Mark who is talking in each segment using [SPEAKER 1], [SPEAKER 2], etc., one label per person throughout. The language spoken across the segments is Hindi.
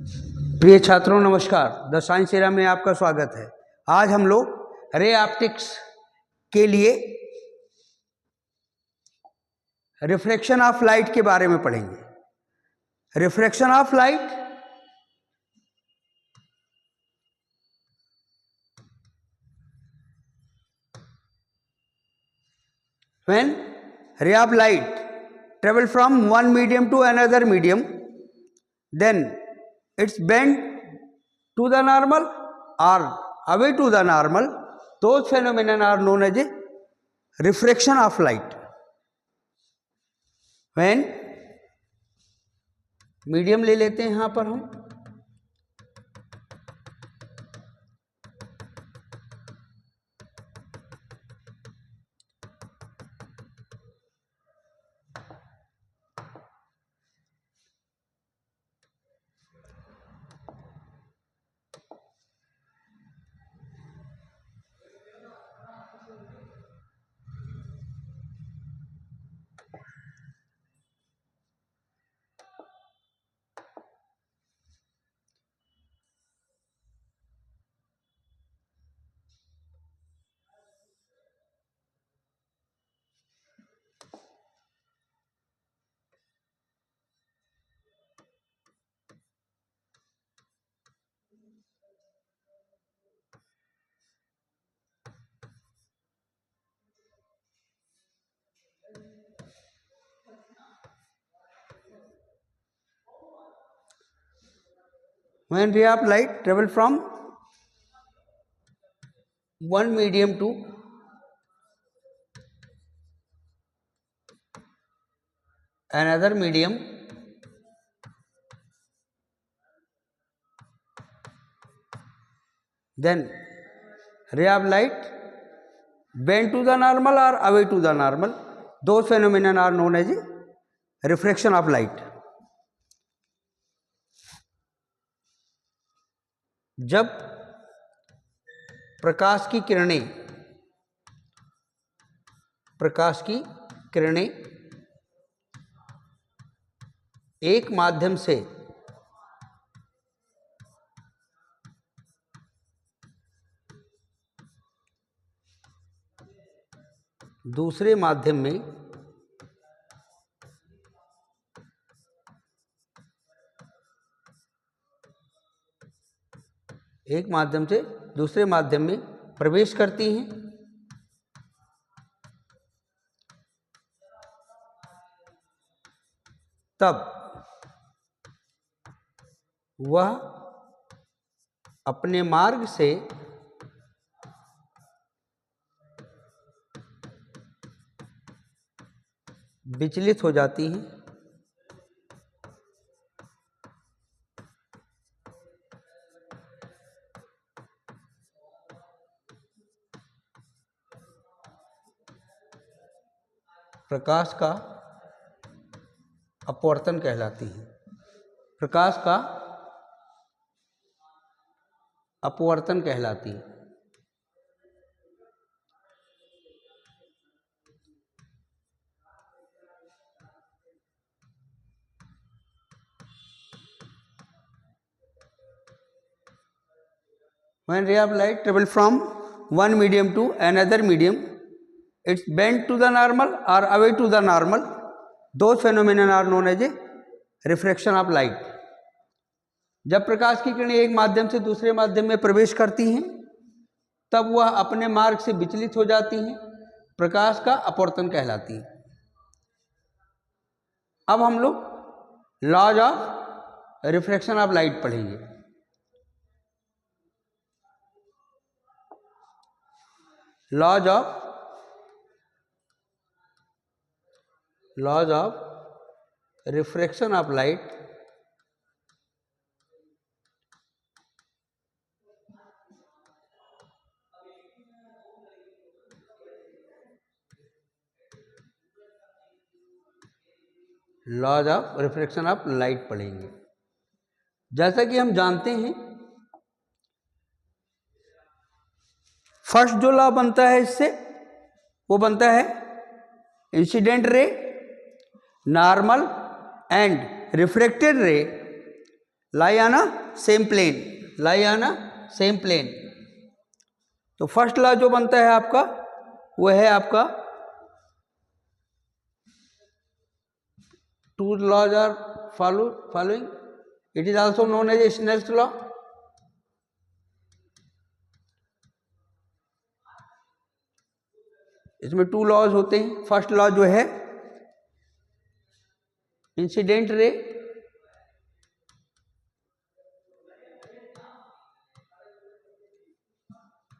[SPEAKER 1] प्रिय छात्रों नमस्कार। द साइंस एरा में आपका स्वागत है। आज हम लोग रे ऑप्टिक्स के लिए रिफ्रैक्शन ऑफ लाइट के बारे में पढ़ेंगे। Refraction of light when ray of light travel from one medium to another medium, then it's bent to the normal or away to the normal. Those phenomena are known as a refraction of light. When medium ले लेते हैं यहां पर हम, when ray of light travel from one medium to another medium, then ray of light bend to the normal or away to the normal. Those phenomena are known as a refraction of light. जब प्रकाश की किरणें एक माध्यम से दूसरे माध्यम में प्रवेश करती हैं, तब वह अपने मार्ग से विचलित हो जाती हैं। प्रकाश का अपवर्तन कहलाती हैं। प्रकाश का अपवर्तन कहलाती है। When ray of light travel from one medium to another medium, it's bent to the normal or away to the normal. Those phenomena are known as a refraction of light. जब प्रकाश की किरणें एक माध्यम से दूसरे माध्यम में प्रवेश करती हैं, तब वह अपने मार्ग से विचलित हो जाती हैं। प्रकाश का अपवर्तन कहलाती है। अब हम लोग laws of refraction of light पढ़ेंगे। Laws of refraction of light laws of refraction of light पढ़ेंगे। जैसा कि हम जानते हैं, फर्स्ट जो लॉ बनता है इससे, वो बनता है इंसिडेंट रे, normal and refracted ray lie on a same plane, lie on a same plane. तो फर्स्ट लॉ जो बनता है आपका वो है आपका two laws are following, it is also known as Snell's law. इसमें टू लॉज होते हैं। फर्स्ट लॉ जो है incident ray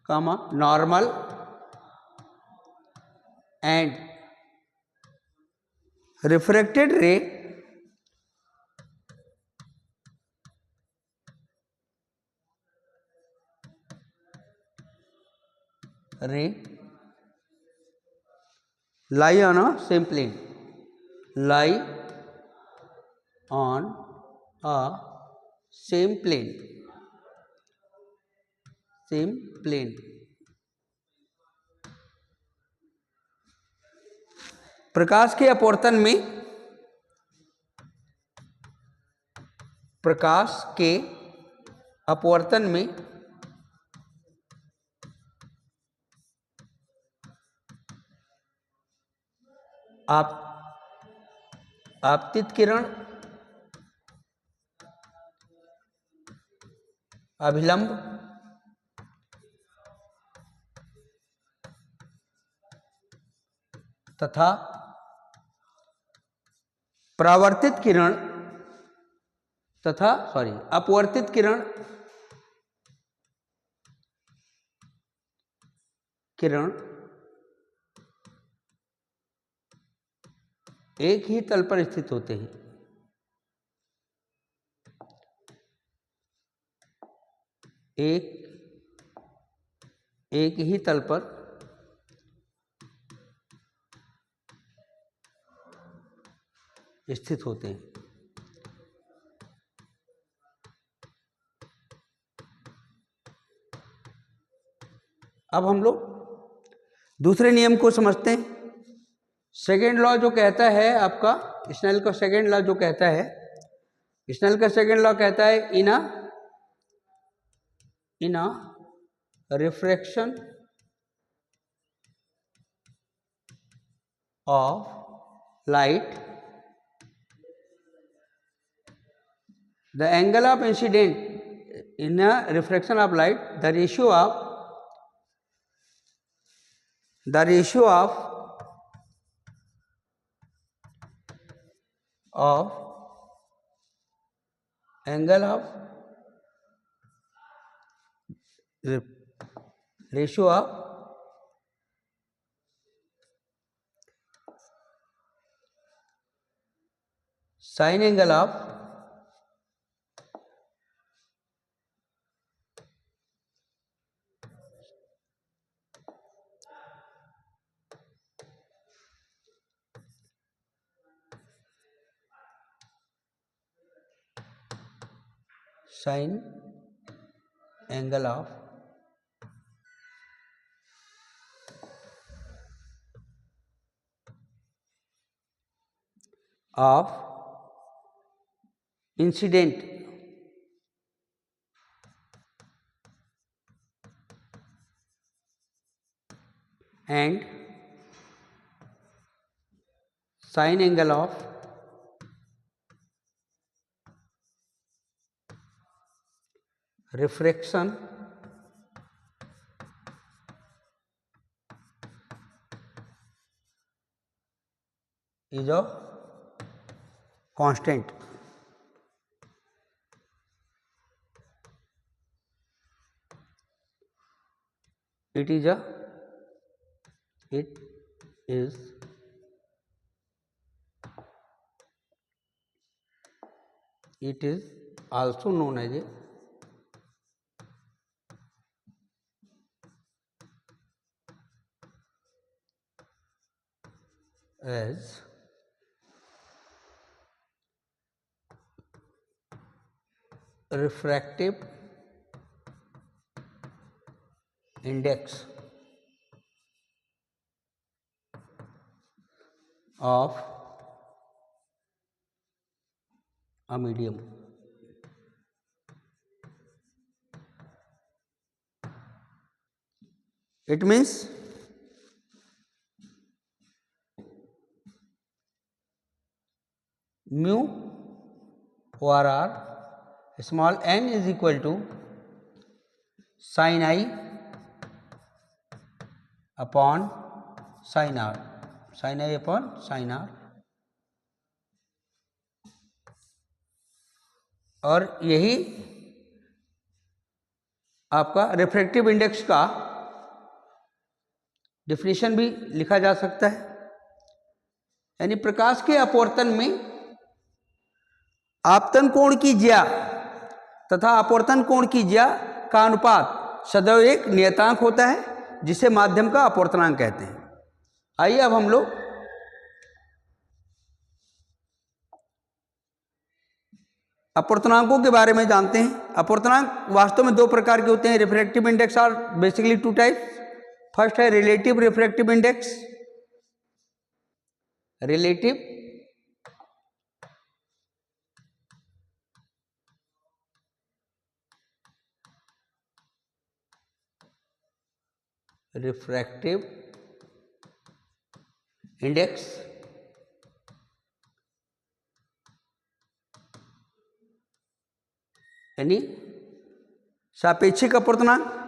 [SPEAKER 1] comma normal and refracted ray lie on a same plane, lie on a same plane, same plane। प्रकाश के अपवर्तन में, प्रकाश के अपवर्तन में आपतित किरण अभिलंब तथा परावर्तित किरण तथा अपवर्तित किरण एक ही तल पर स्थित होते हैं। एक ही तल पर स्थित होते हैं। अब हम लोग दूसरे नियम को समझते हैं। सेकेंड लॉ जो कहता है आपका, स्नेल का सेकेंड लॉ जो कहता है, स्नेल का सेकेंड लॉ कहता है in a refraction of light the angle of incidence in a refraction of light the ratio of angle of ratio of sine angle of sine angle of incident and sine angle of refraction is a constant। It is also known as refractive index of a medium। It means mu over r small n is equal to sine I upon sine are, sine I upon sine r. और यही आपका रिफ्रैक्टिव इंडेक्स का डिफिनेशन भी लिखा जा सकता है, यानी प्रकाश के अपवर्तन में आपतन कोण की ज्या तथा अपवर्तन कोण की ज्या का अनुपात सदैव एक नियतांक होता है जिसे माध्यम का अपवर्तनांक कहते हैं। आइए अब हम लोग अपवर्तनांकों के बारे में जानते हैं। अपवर्तनांक वास्तव में दो प्रकार के होते हैं। Refractive index are basically two types. First है relative refractive index. Relative refractive index यानी सापेक्षिक अपवर्तनांक।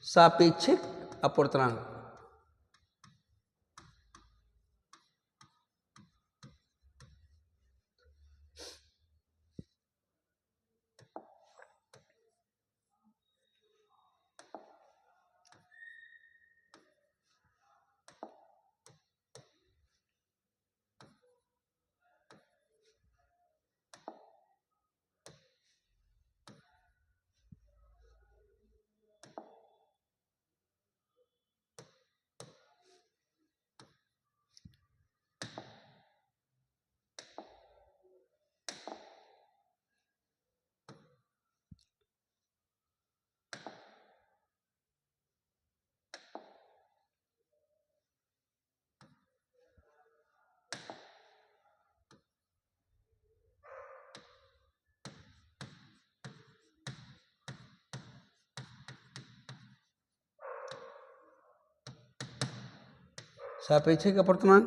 [SPEAKER 1] सापेक्षिक अपवर्तनांक सापेक्षिक अपवर्तनांक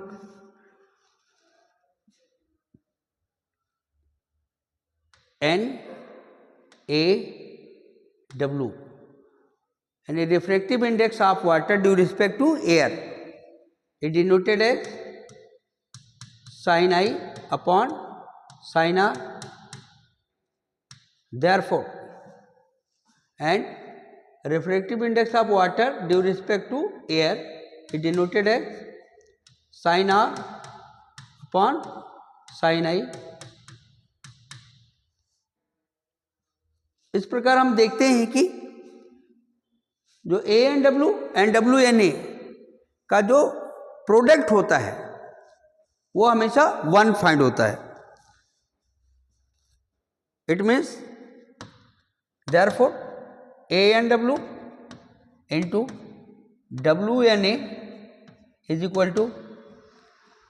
[SPEAKER 1] N A W and a refractive index of water due respect to air is denoted as sin I upon sin R. Therefore, and refractive index of water due respect to air is denoted as sin R upon sin I. इस प्रकार हम देखते हैं कि जो ए एन डब्ल्यू एन ए का जो प्रोडक्ट होता है वो हमेशा 1 फाइंड होता है। It means therefore A N W into W N A is equal to,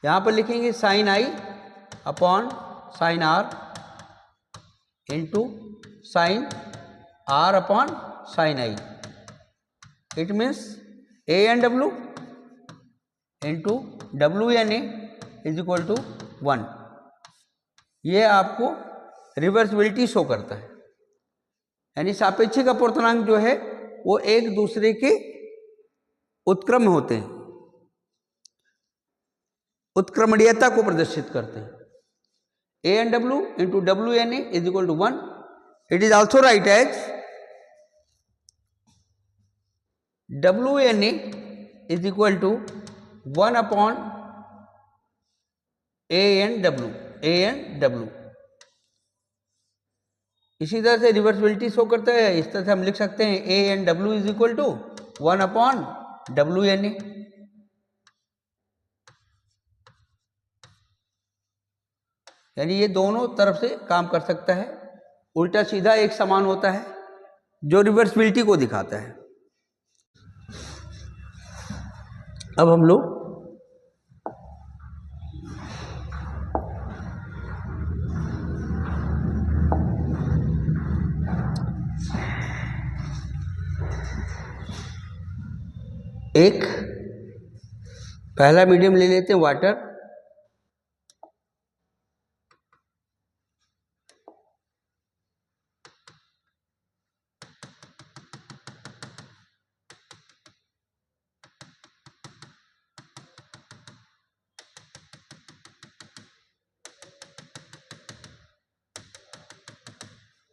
[SPEAKER 1] यहाँ पर लिखेंगे sine I upon sine are into sine are upon sine i. It means A N W into W N A is equal to 1। ये आपको रिवर्सिबिलिटी शो करता है, यानी सापेक्षिक अपवर्तनांक जो है वो एक दूसरे के उत्क्रम में होते हैं, उत्क्रमणीयता को प्रदर्शित करते हैं। A N W into W N A is equal to 1। It is also write as WNA is equal to 1 upon ANW। इसी तरह से रिवर्सिबिलिटी शो करता है। इस तरह से हम लिख सकते हैं ANW is equal to 1 upon WNA। यानी ये दोनों तरफ से काम कर सकता है। उल्टा सीधा एक समान होता है जो रिवर्सिबिलिटी को दिखाता है। अब हम लोग एक पहला मीडियम ले लेते हैं वाटर,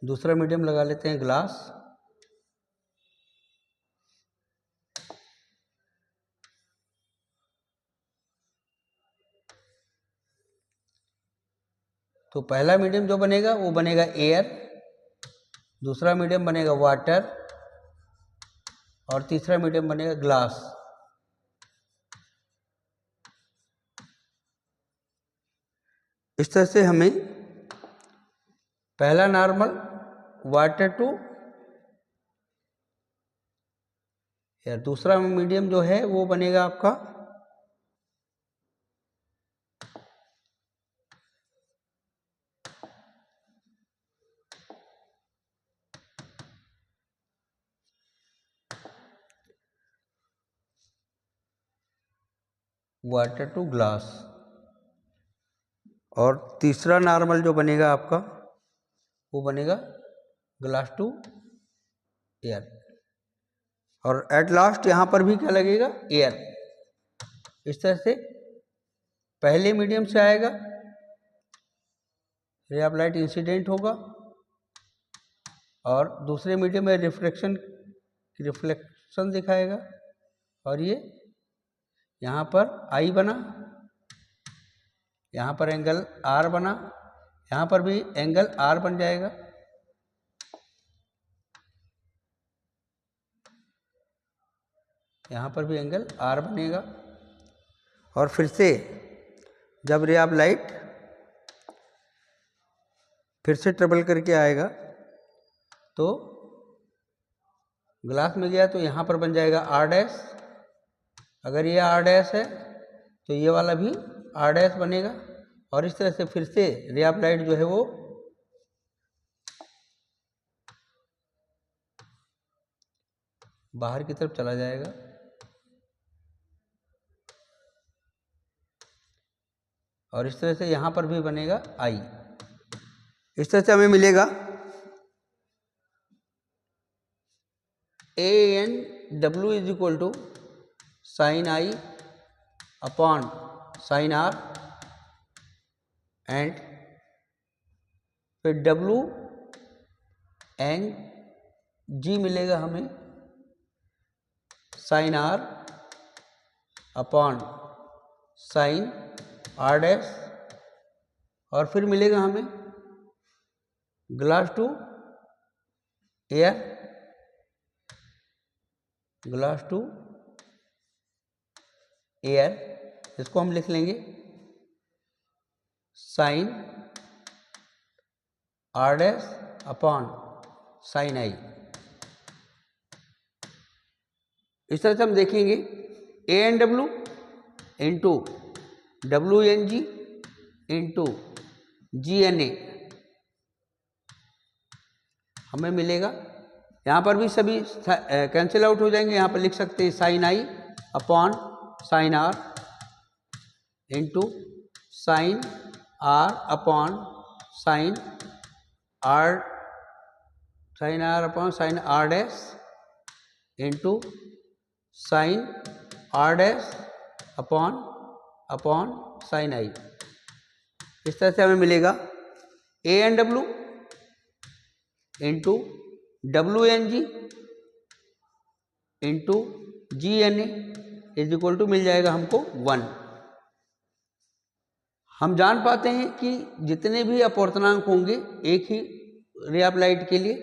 [SPEAKER 1] दूसरा मीडियम लगा लेते हैं ग्लास, तो पहला मीडियम जो बनेगा वो बनेगा एयर, दूसरा मीडियम बनेगा वाटर और तीसरा मीडियम बनेगा ग्लास। इस तरह से हमें पहला नॉर्मल वाटर टू एयर, दूसरा मीडियम जो है वो बनेगा आपका वाटर टू ग्लास, और तीसरा नॉर्मल जो बनेगा आपका वो बनेगा ग्लास टू एयर, और एट लास्ट यहाँ पर भी क्या लगेगा, एयर। इस तरह से पहले मीडियम से आएगा, रे ऑफ लाइट इंसिडेंट होगा, और दूसरे मीडियम में रिफ्लेक्शन दिखाएगा, और ये यहाँ पर आई बना, यहाँ पर एंगल आर बना, यहाँ पर भी एंगल आर बन जाएगा, यहाँ पर भी एंगल आर बनेगा। और फिर से जब रे ऑफ लाइट फिर से ट्रेवल करके आएगा तो ग्लास में गया तो यहाँ पर बन जाएगा आर डैश, अगर ये आर डैश है तो ये वाला भी आर डैश बनेगा, और इस तरह से फिर से रे ऑफ लाइट जो है वो बाहर की तरफ चला जाएगा, और इस तरह से यहाँ पर भी बनेगा आई। इस तरह से हमें मिलेगा A N W is equal to sine I upon sine R, and फिर डब्ल्यू एन जी मिलेगा हमें sine are upon sine R dash, और फिर मिलेगा हमें glass to air, glass to air, इसको हम लिख लेंगे sine R dash upon sine I. इस तरह से हम देखेंगे A N W into W N G into G N A हमें मिलेगा, यहाँ पर भी सभी कैंसिल आउट हो जाएंगे, यहाँ पर लिख सकते हैं sine I upon sine are into sine are upon sine are, sine are upon sine R dash into sine R dash upon sine I. इस तरह से हमें मिलेगा A N W into W N G into G N A is equal to मिल जाएगा हमको 1। हम जान पाते हैं कि जितने भी अपवर्तनांक होंगे एक ही रे ऑफ लाइट के लिए,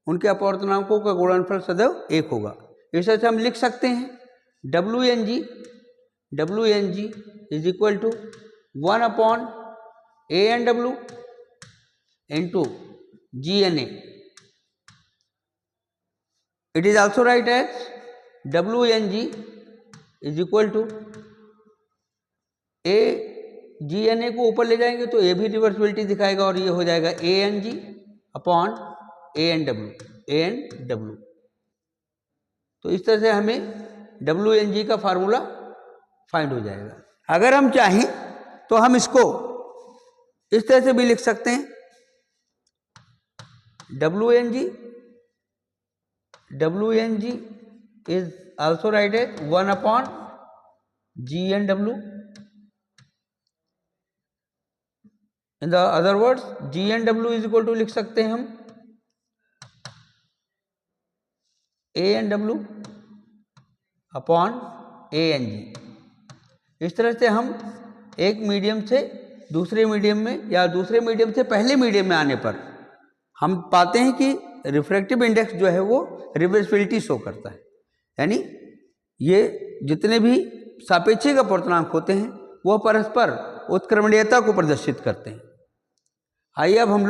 [SPEAKER 1] उनके अपवर्तनांकों का गुणनफल सदैव 1 होगा। इस तरह से हम लिख सकते हैं डब्ल्यू N g is equal to 1 upon a N W into G N a. It is also write as डब्ल्यू N g is equal to a g N a को ऊपर ले जाएंगे तो ए भी रिवर्सिबिलिटी दिखाएगा, और ये हो जाएगा A N G upon a N W. तो इस तरह से हमें WNG का फार्मूला फाइंड हो जाएगा। अगर हम चाहें तो हम इसको इस तरह से भी लिख सकते हैं, WNG is also write as 1/GNW. In the other words, GNW is equal to लिख सकते हैं हम ANW अपॉन ANG। इस तरह से हम एक मीडियम से दूसरे मीडियम में या दूसरे मीडियम से पहले मीडियम में आने पर हम पाते हैं कि रिफ्रैक्टिव इंडेक्स जो है वो रिवर्सिबिलिटी शो करता है, यानी ये जितने भी सापेक्षिक अपवर्तनांक होते हैं वो परस्पर उत्क्रमणीयता को प्रदर्शित करते हैं। आइए अब हम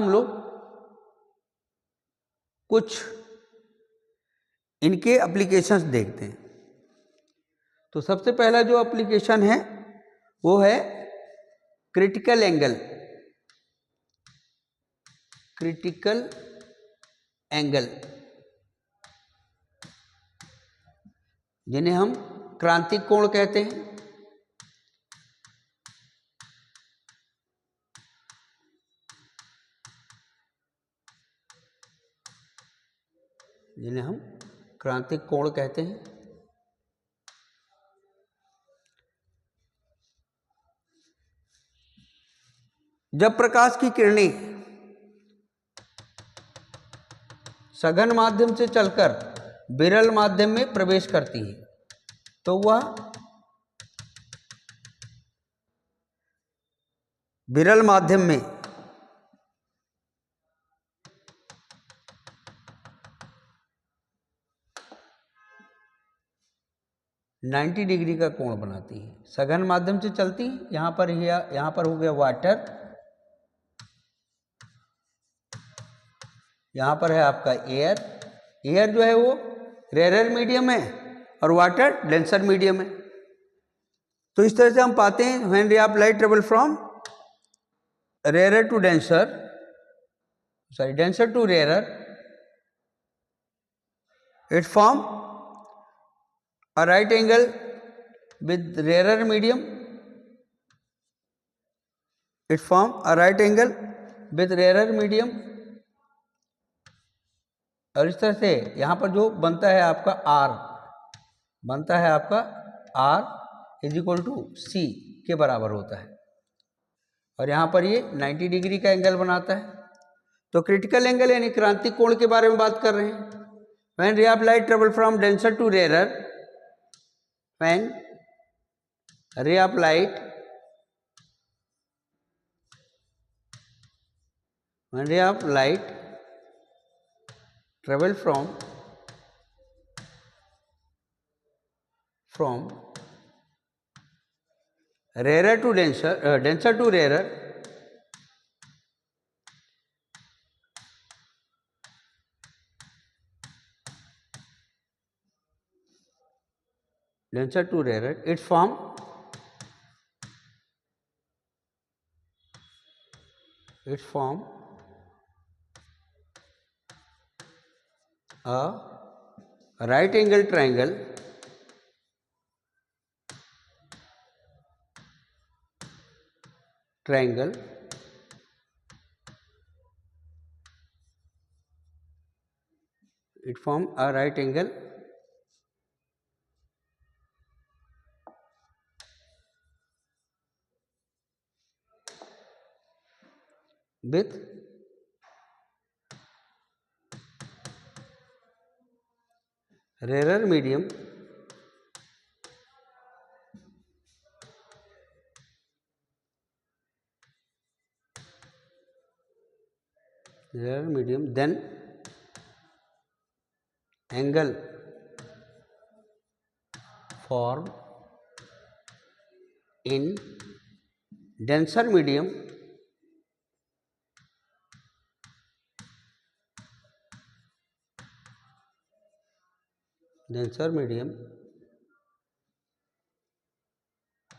[SPEAKER 1] लोग कुछ इनके एप्लीकेशंस देखते हैं। तो सबसे पहला जो एप्लीकेशन है वो है क्रिटिकल एंगल, जिन्हें हम क्रांतिक कोण कहते हैं। जिन्हें हम क्रांतिक कोण कहते हैं। जब प्रकाश की किरणें सघन माध्यम से चलकर विरल माध्यम में प्रवेश करती हैं तो वह विरल माध्यम में नाइन्टी डिग्री का कोण बनाती है। सघन माध्यम से चलती है, यहाँ पर हो गया वाटर, यहाँ पर है आपका एयर जो है वो रेयर मीडियम है और वाटर डेंसर मीडियम है। तो इस तरह से हम पाते हैं when ray of light travel from rare to denser to rare, it form a right angle with rarer medium, it form a right angle with rarer medium। और इस तरह से यहाँ पर जो बनता है आपका R is equal to C के बराबर होता है और यहाँ पर ये 90 डिग्री का एंगल बनाता है। तो क्रिटिकल एंगल यानी क्रांतिक कोण के बारे में बात कर रहे हैं। When ray of light travel from denser to rare, when ray of light travel from rarer to denser to rarer, it form a right angle triangle it form a right angle with rarer medium then angle form in denser medium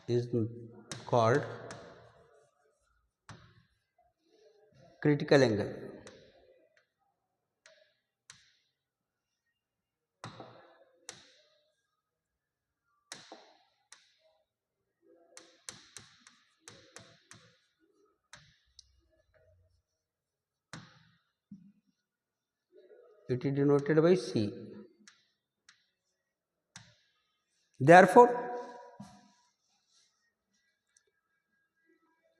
[SPEAKER 1] is called critical angle. It is denoted by C. Therefore,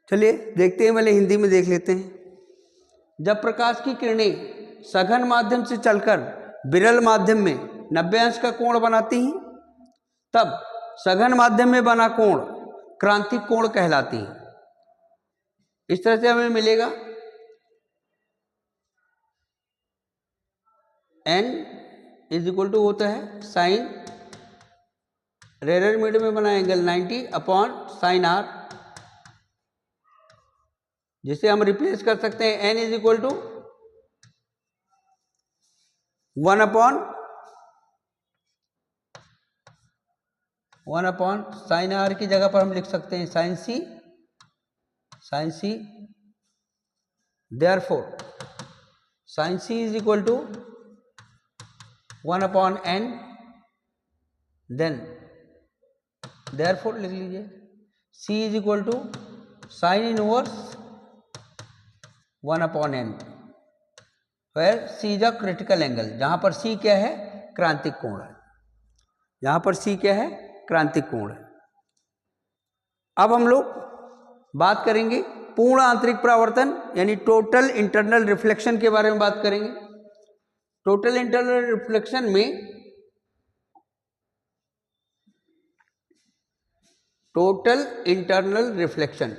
[SPEAKER 1] चलिए देखते हैं, पहले हिंदी में देख लेते हैं। जब प्रकाश की किरणें सघन माध्यम से चलकर विरल माध्यम में 90 अंश का कोण बनाती हैं, तब सघन माध्यम में बना कोण क्रांतिक कोण कहलाती है। इस तरह से हमें मिलेगा n इज इक्वल टू होता है साइन रेयर मीडियम में बना एंगल 90 अपॉन साइन r, जिसे हम रिप्लेस कर सकते हैं n is equal to 1 upon sine r की जगह पर हम लिख सकते हैं sine c। Therefore sine c is equal to 1 upon n, then therefore लिख लीजिए c is equal to sine inverse 1 upon n, where c is a critical angle. जहां पर c क्या है? क्रांतिक कोण है। यहां पर c क्या है? क्रांतिक कोण है। अब हम लोग बात करेंगे पूर्ण आंतरिक परावर्तन यानी टोटल इंटरनल रिफ्लेक्शन के बारे में बात करेंगे। टोटल इंटरनल रिफ्लेक्शन में टोटल इंटरनल रिफ्लेक्शन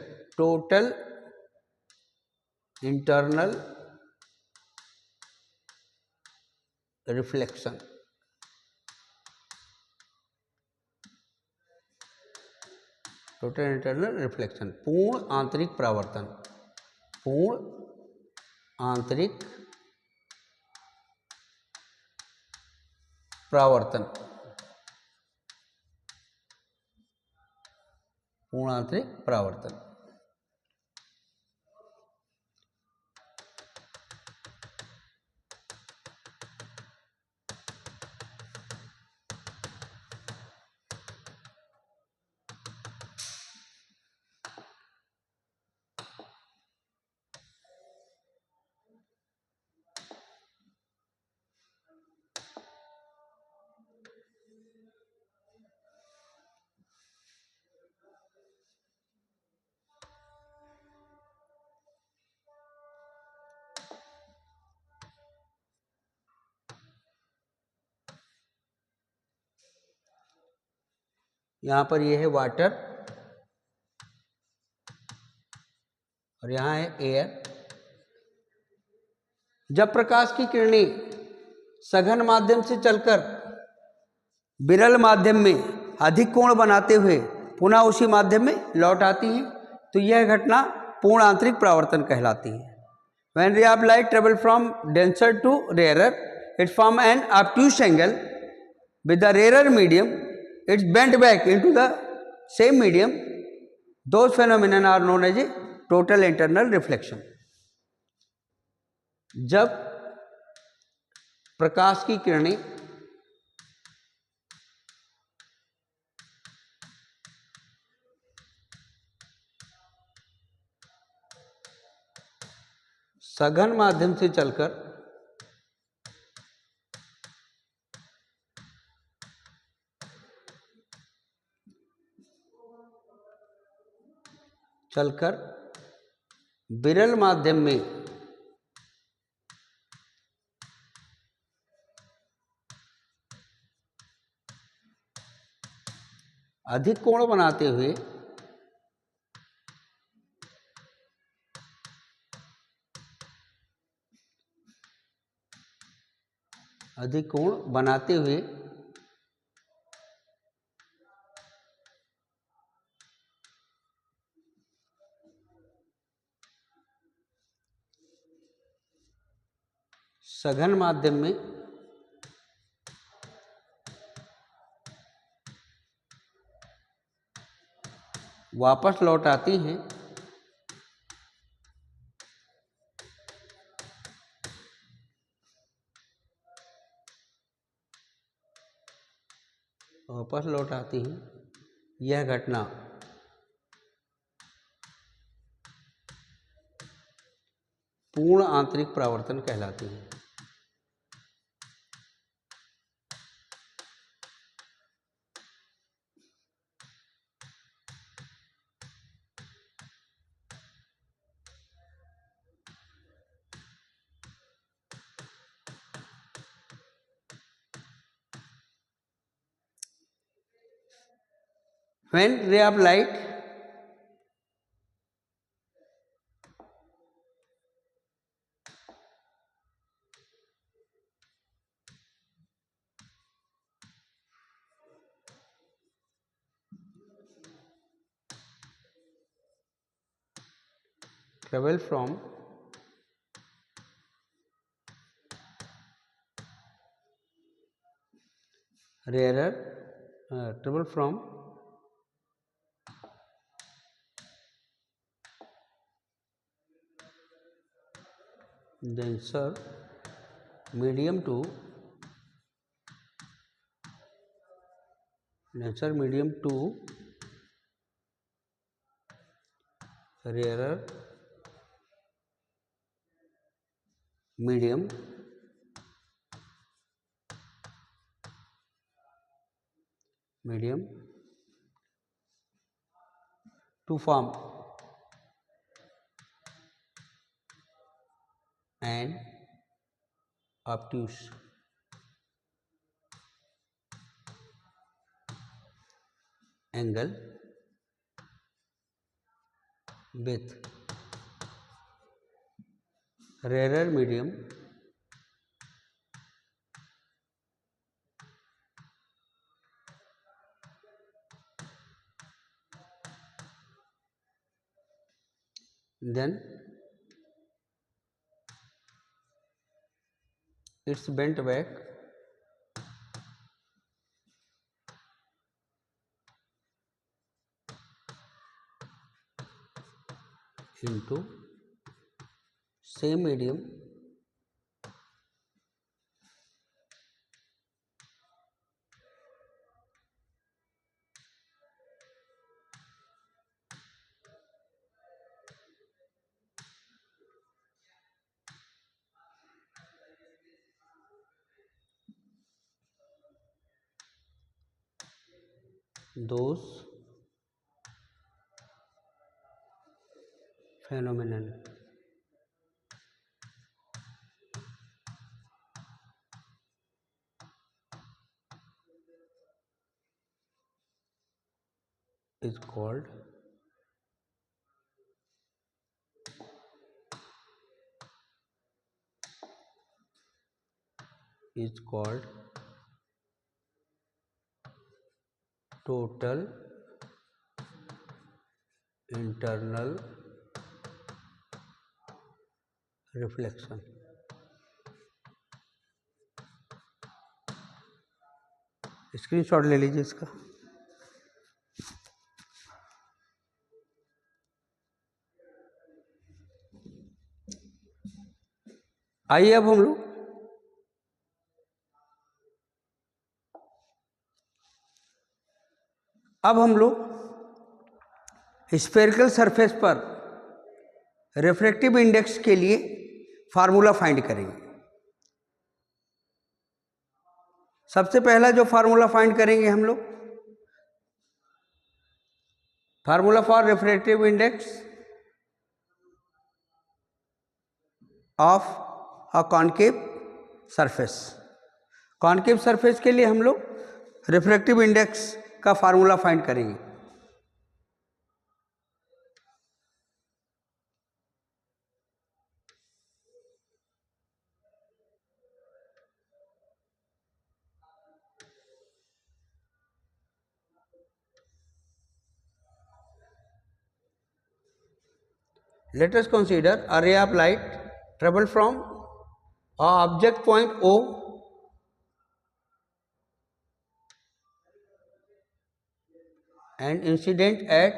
[SPEAKER 1] पूर्ण आंतरिक परावर्तन, यहां पर ये है वाटर और यहां है एयर। जब प्रकाश की किरणें सघन माध्यम से चलकर विरल माध्यम में अधिक कोण बनाते हुए पुनः उसी माध्यम में लौट आती हैं, तो यह घटना पूर्ण आंतरिक परावर्तन कहलाती है। When ray of light travel from denser to rarer, it form an obtuse angle with the rarer medium. It's bent back into the same medium. Those phenomena are known as a total internal reflection. जब प्रकाश की किरणें सघन माध्यम से चलकर विरल माध्यम में अधिक कोण बनाते हुए सघन माध्यम में वापस लौट आती हैं, वापस लौट आती हैं। यह घटना पूर्ण आंतरिक परावर्तन कहलाती है। When ray of light travel from rarer travel from denser medium to rarer medium to form an obtuse angle with rarer medium then it's bent back into same medium those phenomenon is called total internal reflection। Screenshot ले लीजिए इसका। आइए अब हम लोग स्फेरिकल सरफेस पर रिफ्रैक्टिव इंडेक्स के लिए फार्मूला फाइंड करेंगे। सबसे पहला जो फार्मूला फाइंड करेंगे हम लोग, formula for refractive index of a concave surface. Concave surface के लिए हम लोग रिफ्रैक्टिव इंडेक्स का फार्मूला फाइंड करेंगे। Let us consider a ray of light travel from a object point O and incident at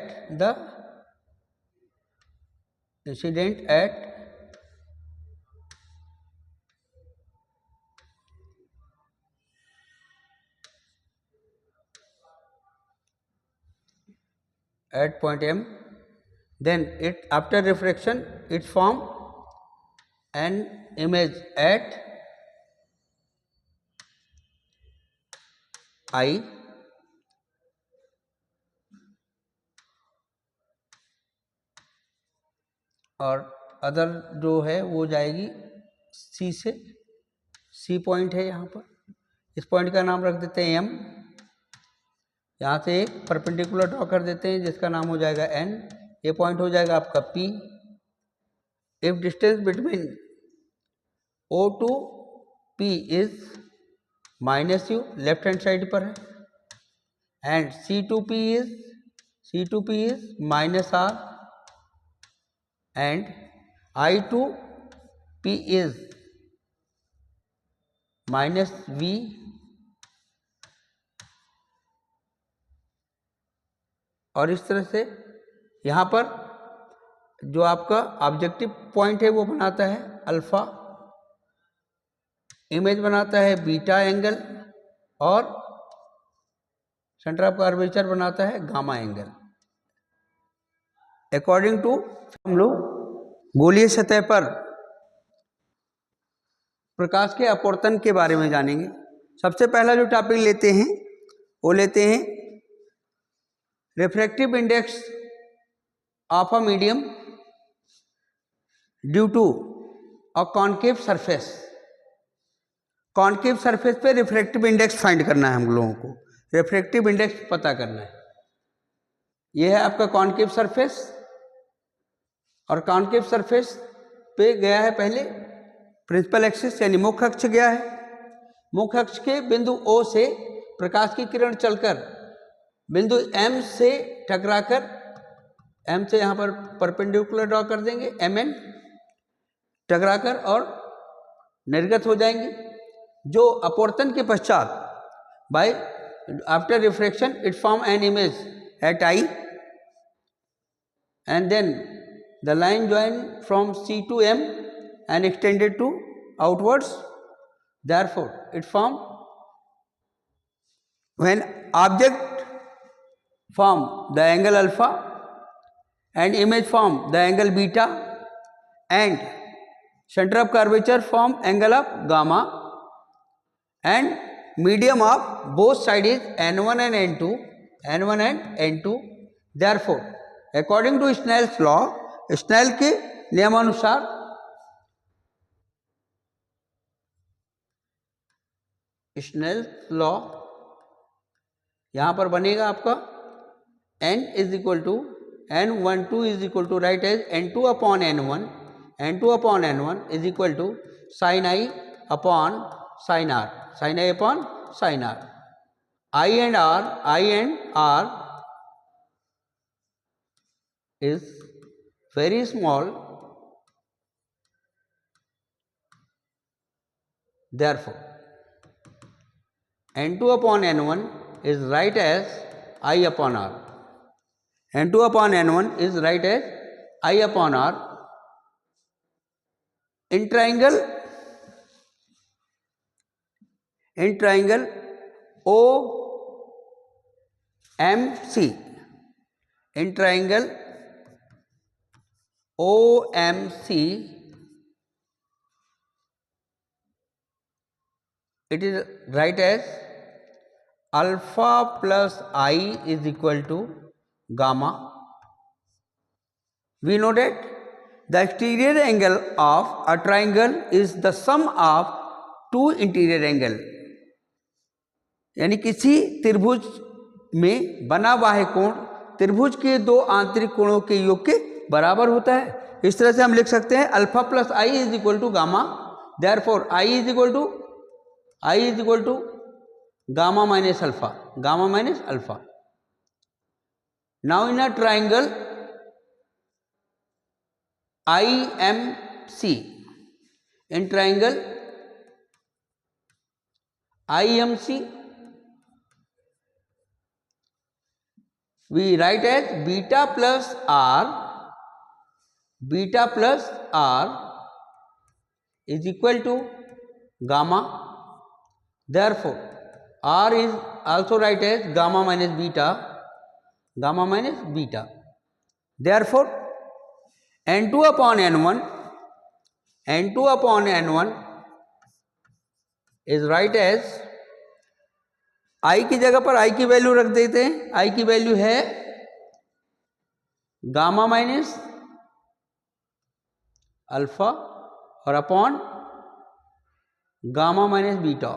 [SPEAKER 1] at point M, then it after refraction it form an image at I, और अदर जो है वो जाएगी C से, C पॉइंट है यहाँ पर, इस पॉइंट का नाम रख देते हैं M, यहाँ से एक परपेंडिकुलर ड्रॉ कर देते हैं जिसका नाम हो जाएगा N, ये पॉइंट हो जाएगा आपका P। If distance between O to P is -u, left hand side पर है, and C to P is -r, and I to P is -v, और इस तरह से यहाँ पर जो आपका ऑब्जेक्टिव पॉइंट है वो बनाता है अल्फा, इमेज बनाता है बीटा एंगल, और सेंटर ऑफ कर्वेचर बनाता है गामा एंगल। अकॉर्डिंग टू हम लोग गोलीय सतह पर प्रकाश के अपवर्तन के बारे में जानेंगे। सबसे पहला जो टॉपिक लेते हैं वो लेते हैं refractive index of a medium due to a concave surface. Concave surface पे रिफ्रैक्टिव इंडेक्स फाइंड करना है हम लोगों को, रिफ्रैक्टिव इंडेक्स पता करना है। यह है आपका कॉन्केव सरफेस, और कॉन्केव सरफेस पे गया है पहले प्रिंसिपल एक्सिस यानी मुख्य अक्ष गया है, मुख्य अक्ष के बिंदु O से प्रकाश की किरण चलकर बिंदु M से टकराकर, M से यहाँ पर परपेंडिकुलर ड्रॉ कर देंगे, MN टकराकर और निर्गत हो जाएंगे, जो अपवर्तन के पश्चात by after refraction it form an image at I, and then the line join from C to M and extended to outwards, therefore it form, when object form the angle alpha and image form the angle beta and center of curvature form angle of gamma, and medium of both sides is N1 and N2, therefore according to Snell's law, Snell के नियमानुसार स्नेल्स लॉ यहाँ पर बनेगा आपका n is equal to N12 is equal to write as N2 upon N1, N2 upon N1 is equal to sine I upon sine R, sine I upon sine R। I and R is very small, therefore N2 upon N1 is right as I upon R, N2 upon N1 is right as I upon R। in triangle OMC, in triangle OMC, it is right as alpha plus I is equal to gamma। We know that the exterior angle of a triangle is the sum of two interior angle, यानी किसी त्रिभुज में बना बाह्य कोण त्रिभुज के दो आंतरिक कोणों के योग के बराबर होता है। इस तरह से हम लिख सकते हैं alpha plus I is equal to gamma, therefore I is equal to gamma minus alpha, gamma minus alpha. Now in a triangle IMC, in triangle IMC we write as beta plus R is equal to gamma, therefore R is also write as gamma minus beta, gamma minus beta. Therefore n2 upon n1 is right as, i की जगह पर i की वैल्यू रख देते हैं. i की वैल्यू है गामा माइनस अल्फा और upon gamma minus beta.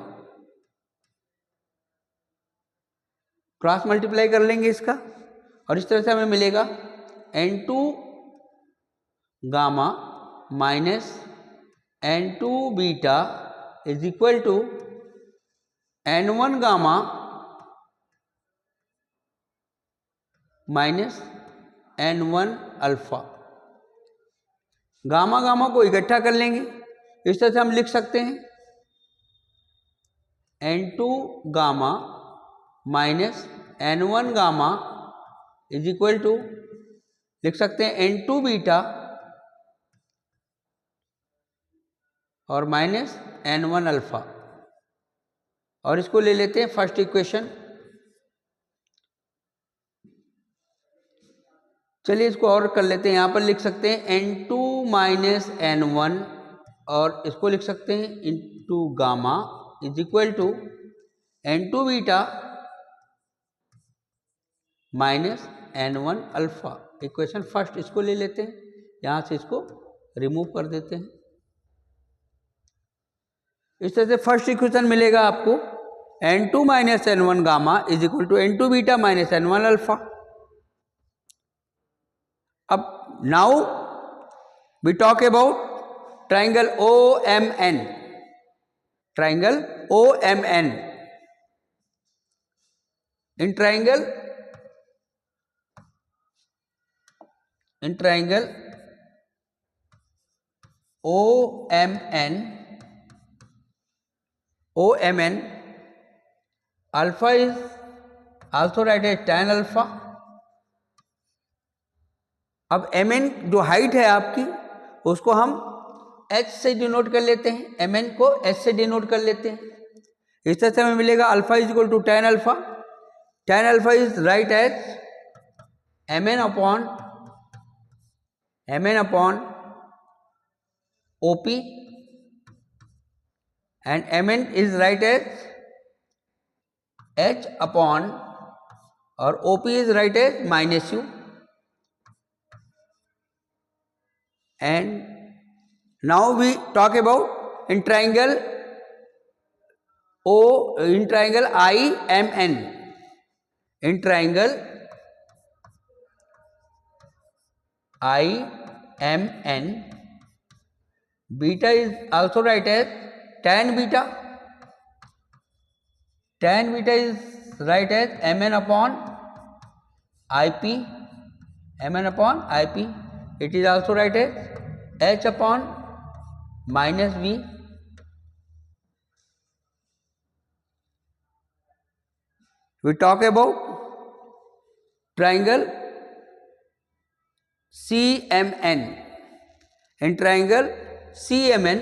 [SPEAKER 1] Cross multiply कर लेंगे इसका और इस तरह से हमें मिलेगा n2 gamma minus n2 beta is equal to n1 gamma minus n1 alpha. Gamma gamma को इकट्ठा कर लेंगे. इस तरह से हम लिख सकते हैं n2 gamma minus n1 gamma is equal to, लिख सकते हैं n2 बीटा और माइनस n1 अल्फा. और इसको ले लेते हैं फर्स्ट इक्वेशन. चलिए इसको और कर लेते हैं. यहां पर लिख सकते हैं n2 माइनस n1 और इसको लिख सकते हैं into gamma is equal to n2 beta minus n1 alpha. Equation first इसको ले लेते हैं. यहां से इसको रिमूव कर देते हैं. इस तरह से फर्स्ट इक्वेशन मिलेगा आपको n2 minus n1 gamma is equal to n2 beta minus n1 alpha. अब now we talk about triangle OMN. Triangle OMN. in triangle OMN alpha is also write as tan alpha. अब mn जो हाइट है आपकी उसको हम h से डिनोट कर लेते हैं. mn को h से डिनोट कर लेते हैं. इस तरह से हमें मिलेगा alpha is equal to tan alpha. tan alpha is write as mn upon OP and mn is right as h upon और OP is right as minus u. And now we talk about in triangle IMN. in triangle IMN beta is also right as tan beta. tan beta is right as mn upon ip. It is also right as h upon minus v. We talk about triangle CMN. in triangle CMN,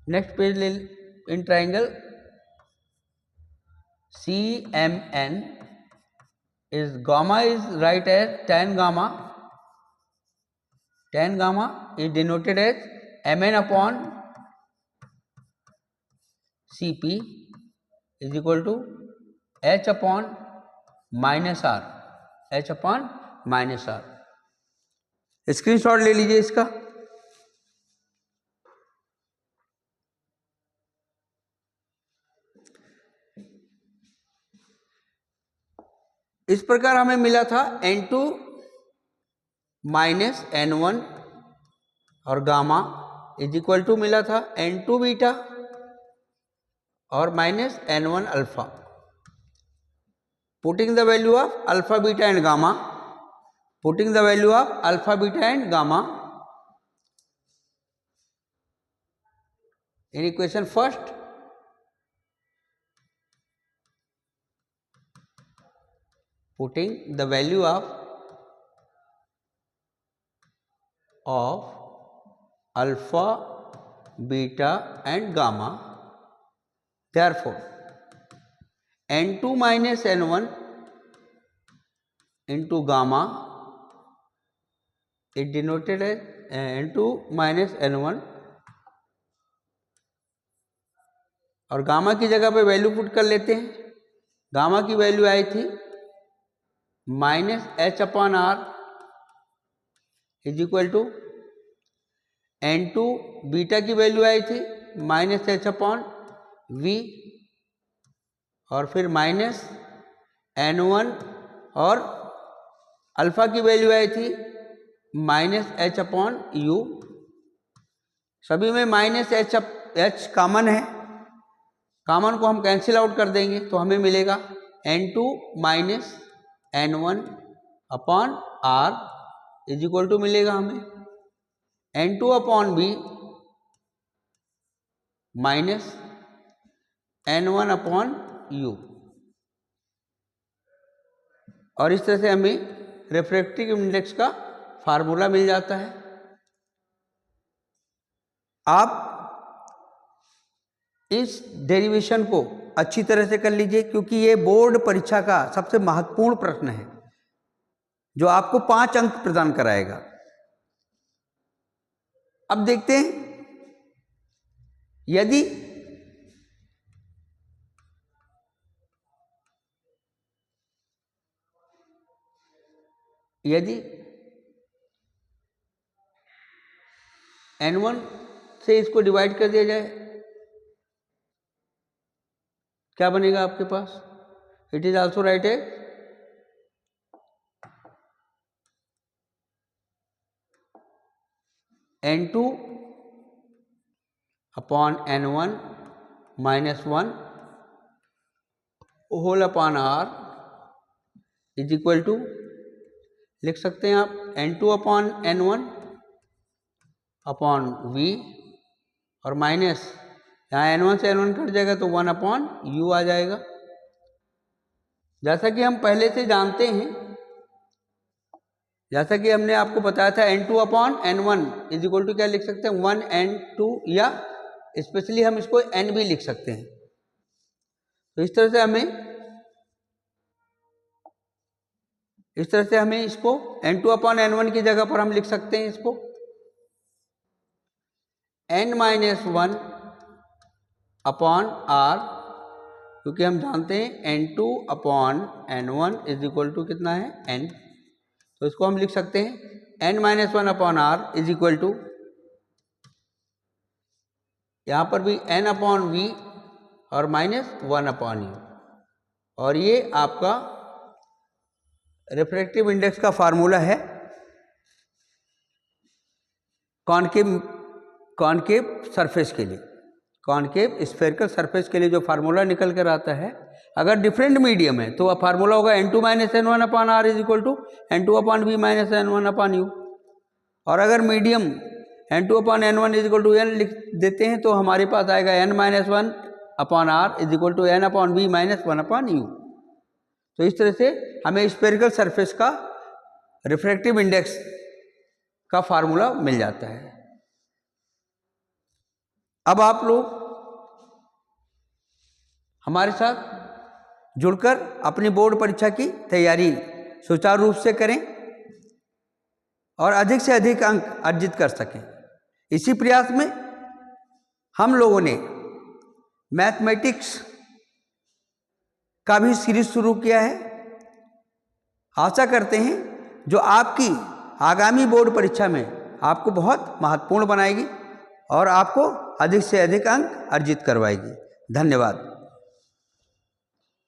[SPEAKER 1] next page in triangle CMN is gamma is right as tan gamma. tan gamma is denoted as mn upon CP is equal to h upon minus r. Screenshot ले लीजिए इसका. इस प्रकार हमें मिला था n2 माइनस n1 और गामा इज इक्वल टू मिला था n2 बीटा और minus n1 alpha. Putting the value of alpha beta and gamma, putting the value of alpha beta and gamma in equation first. putting the value of alpha, beta and gamma. Therefore n2 minus n1 into gamma, it denoted as N2 minus N1, और गामा की जगह पे वैल्यू पुट कर लेते हैं। गामा की वैल्यू आई थी -H/R is equal to N2, beta की वैल्यू आई थी -H/V, और फिर -N1, और अल्फा की वैल्यू आई थी -H/U। सभी में -H कॉमन है, कॉमन को हम कैंसिल आउट कर देंगे तो हमें मिलेगा N2 minus N1/R is equal to मिलेगा हमें N2/V माइनस N1/U। और इस तरह से हमें रिफ्रैक्टिव इंडेक्स का फार्मूला मिल जाता है। आप इस डेरिवेशन को अच्छी तरह से कर लीजिए, क्योंकि ये बोर्ड परीक्षा का सबसे महत्वपूर्ण प्रश्न है जो आपको 5 अंक प्रदान कराएगा। अब देखते हैं, यदि N1 से इसको डिवाइड कर दिया जाए, क्या बनेगा आपके पास? It is also write as N2/N1 minus 1 whole upon R is equal to, लिख सकते हैं आप N2/N1/V, और माइनस यहाँ N1 से N1 कट जाएगा तो 1/U आ जाएगा। जैसा कि हम पहले से जानते हैं, जैसा कि हमने आपको बताया था, N2/N1 इज इक्वल टू क्या लिख सकते हैं? 1N2, या स्पेशली हम इसको N भी लिख सकते हैं। तो इस तरह से हमें इसको N2/N1 की जगह पर हम लिख सकते हैं इसको N-1/R, क्योंकि हम जानते हैं N2/N1 इज इक्वल टू कितना है? N। तो इसको हम लिख सकते हैं N-1/R इज इक्वल टू, यहाँ पर भी N/V और -1/U, और ये आपका रिफ्रैक्टिव इंडेक्स का फार्मूला है कॉनकेव सरफेस के लिए, कॉनकेव स्फेरिकल सरफेस के लिए जो फार्मूला निकल कर आता है। अगर डिफरेंट मीडियम है तो वह फार्मूला होगा N2 minus N1/R is equal to N2/V minus N1/U, और अगर medium N2/N1 is equal to N लिख देते हैं तो हमारे पास आएगा N-1/R is equal to N/V minus 1/U। तो इस तरह से हमें स्फेरिकल सरफेस का रिफ्रैक्टिव इंडेक्स का फार्मूला मिल जाता है। अब आप लोग हमारे साथ जुड़कर अपनी बोर्ड परीक्षा की तैयारी सुचारू रूप से करें और अधिक से अधिक अंक अर्जित कर सकें। इसी प्रयास में हम लोगों ने मैथमेटिक्स का भी सीरीज शुरू किया है। आशा करते हैं जो आपकी आगामी बोर्ड परीक्षा में आपको बहुत महत्वपूर्ण बनाएगी और आपको अधिक से अधिक अंक अर्जित करवाएगी। धन्यवाद।